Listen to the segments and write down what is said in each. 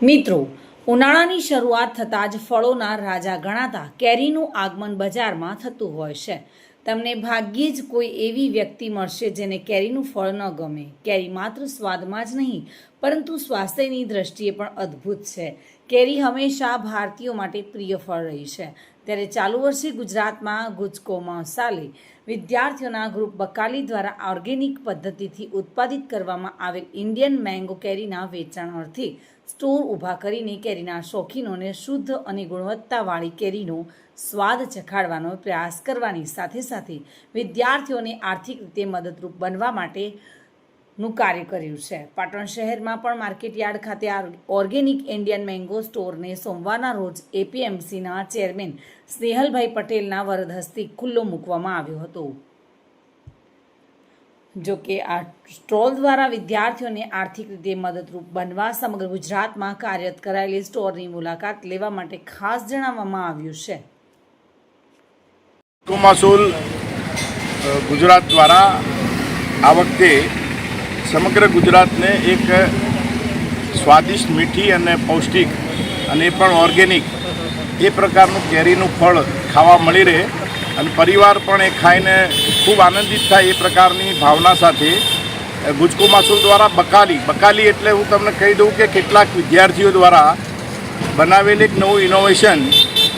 મિત્રો, ઉનાળાની શરૂઆત થતાં જ ફળોના રાજા ગણાતા કેરીનું આગમન બજારમાં થતું હોય છે. તમને ભાગ્યે જ કોઈ એવી વ્યક્તિ મળશે જેને કેરીનું ફળ ન ગમે. કેરી માત્ર સ્વાદમાં જ નહીં પરંતુ સ્વાસ્થ્યની દ્રષ્ટિએ પણ અદ્ભુત છે. કેરી હંમેશા ભારતીયો માટે પ્રિય ફળ રહી છે. ત્યારે ચાલુ વર્ષે ગુજરાતમાં ગુજકો મસાલે વિદ્યાર્થીઓના ગ્રુપ બકાલી દ્વારા ઓર્ગેનિક પદ્ધતિથી ઉત્પાદિત કરવામાં આવેલ ઇન્ડિયન મેંગો કેરીના વેચાણ અર્થે સ્ટોર ઊભા કરીને કેરીના શોખીનોને શુદ્ધ અને ગુણવત્તાવાળી કેરીનો સ્વાદ ચખાડવાનો પ્રયાસ કરવાની સાથે સાથે વિદ્યાર્થીઓને આર્થિક રીતે મદદરૂપ બનવા માટેનું કાર્ય કર્યું છે. પાટણ શહેરમાં પણ માર્કેટયાર્ડ ખાતે ઓર્ગેનિક ઇન્ડિયન મેંગો સ્ટોરને સોમવારના રોજ એપીએમસીના ચેરમેન સ્નેહલભાઈ પટેલના વરદ હસ્તે ખુલ્લો મૂકવામાં આવ્યો હતો. જો કે આ સ્ટોલ દ્વારા વિદ્યાર્થીઓને આર્થિક રીતે મદદરૂપ બનવા સમગ્ર ગુજરાતમાં કાર્યરત કરાયેલી સ્ટોરની મુલાકાત લેવા માટે ખાસ જણાવવામાં આવ્યું છે. મહેસૂલ ગુજરાત દ્વારા આ વખતે સમગ્ર ગુજરાતને એક સ્વાદિષ્ટ, મીઠી અને પૌષ્ટિક અને એ પણ ઓર્ગેનિક એ પ્રકારનું કેરીનું ફળ ખાવા મળી રહે અને પરિવાર પણ એ ખાઈને ખૂબ આનંદિત થાય એ પ્રકારની ભાવના સાથે ગુજકો મહેસૂલ દ્વારા બકાલી એટલે હું તમને કહી દઉં કે કેટલાક વિદ્યાર્થીઓ દ્વારા બનાવેલ એક નવું ઇનોવેશન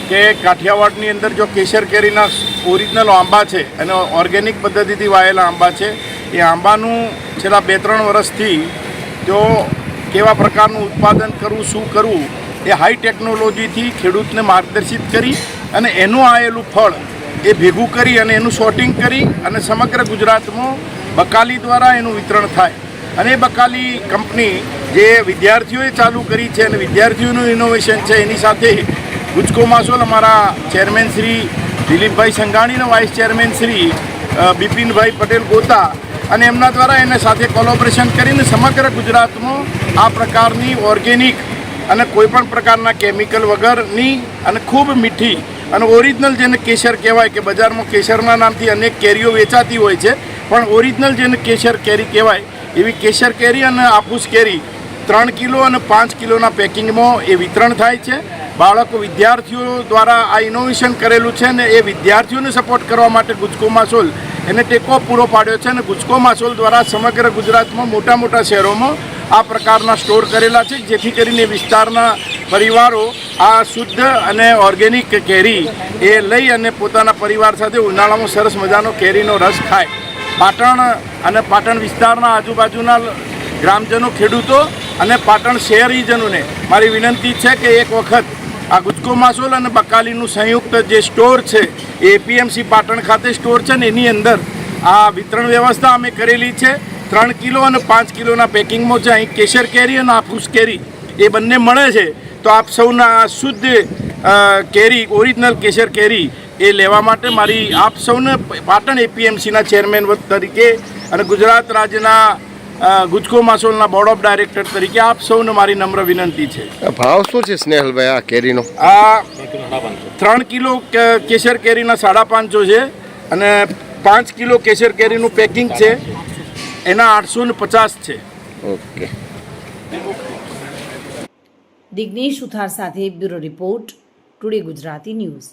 કે કાઠિયાવાડની અંદર જો કેસર કેરીના ઓરિજિનલ આંબા છે અને ઓર્ગેનિક પદ્ધતિથી વાયેલા આંબા છે, એ આંબાનું છેલ્લા 2-3 વર્ષથી જો કેવા પ્રકારનું ઉત્પાદન કરવું, શું કરવું, એ હાઈ ટેકનોલોજીથી ખેડૂતને માર્ગદર્શિત કરી અને એનું આવેલું ફળ એ ભેગું કરી અને એનું શોર્ટિંગ કરી અને સમગ્ર ગુજરાતમાં બકાલી દ્વારા એનું વિતરણ થાય. અને એ બકાલી કંપની જે વિદ્યાર્થીઓએ ચાલુ કરી છે અને વિદ્યાર્થીઓનું ઇનોવેશન છે, એની સાથે ગુજકો મહેસૂલ અમારા ચેરમેન શ્રી દિલીપભાઈ સંઘાણી અને વાઇસ ચેરમેન શ્રી બિપિનભાઈ પટેલ ગોતા અને એમના દ્વારા એને સાથે કોલોબરેશન કરીને સમગ્ર ગુજરાતમાં આ પ્રકારની ઓર્ગેનિક અને કોઈપણ પ્રકારના કેમિકલ વગરની અને ખૂબ મીઠી અને ઓરિજિનલ જેને કેસર કહેવાય કે બજારમાં કેસરના નામથી અનેક કેરીઓ વેચાતી હોય છે, પણ ઓરિજિનલ જેને કેસર કેરી કહેવાય એવી કેસર કેરી અને આફૂસ કેરી 3 કિલો અને 5 કિલોના પેકિંગમાં એ વિતરણ થાય છે. બાળકો, વિદ્યાર્થીઓ દ્વારા આ ઇનોવેશન કરેલું છે અને એ વિદ્યાર્થીઓને સપોર્ટ કરવા માટે ગુજકો મહેસૂલ એને ટેકો પૂરો પાડ્યો છે અને ગુજકો મહેસૂલ દ્વારા સમગ્ર ગુજરાતમાં મોટા શહેરોમાં આ પ્રકારના સ્ટોર કરેલા છે, જેથી કરીને વિસ્તારના પરિવારો આ શુદ્ધ અને ઓર્ગેનિક કેરી એ લઈ અને પોતાના પરિવાર સાથે ઉનાળામાં સરસ મજાનો કેરીનો રસ ખાય. પાટણ અને પાટણ વિસ્તારના આજુબાજુના ગ્રામજનો, ખેડૂતો અને પાટણ શહેરીજનોને મારી વિનંતી છે કે એક વખત આ ગુજકો મહેસૂલ અને બકાલીનું સંયુક્ત જે સ્ટોર છે એ એપીએમસી પાટણ ખાતે સ્ટોર છે ને એની અંદર આ વિતરણ વ્યવસ્થા અમે કરેલી છે. 3 કિલો અને 5 કિલોના પેકિંગમાં છે. અહીં કેસર કેરી અને આફૂસ કેરી એ બંને મળે છે. તો આપ સૌના શુદ્ધ કેરી, ઓરિજિનલ કેસર કેરી એ લેવા માટે મારી આપ સૌને પાટણ એપીએમસીના ચેરમેન તરીકે અને ગુજરાત રાજ્યના ગુજકો મહેસૂલના બોર્ડ ઓફ ડાયરેક્ટર તરીકે આપ સૌને મારી નમ્ર વિનંતી છે. ભાવ શું છે સ્નેહલભાઈ આ કેરીનો? આ 3 કિલો કેસર કેરીના 550 છે અને 5 કિલો કેસર કેરીનું પેકિંગ છે એના 850 છે. ઓકે. દિગ્નેશ સુથાર સાથે bureau report, today Gujarati news.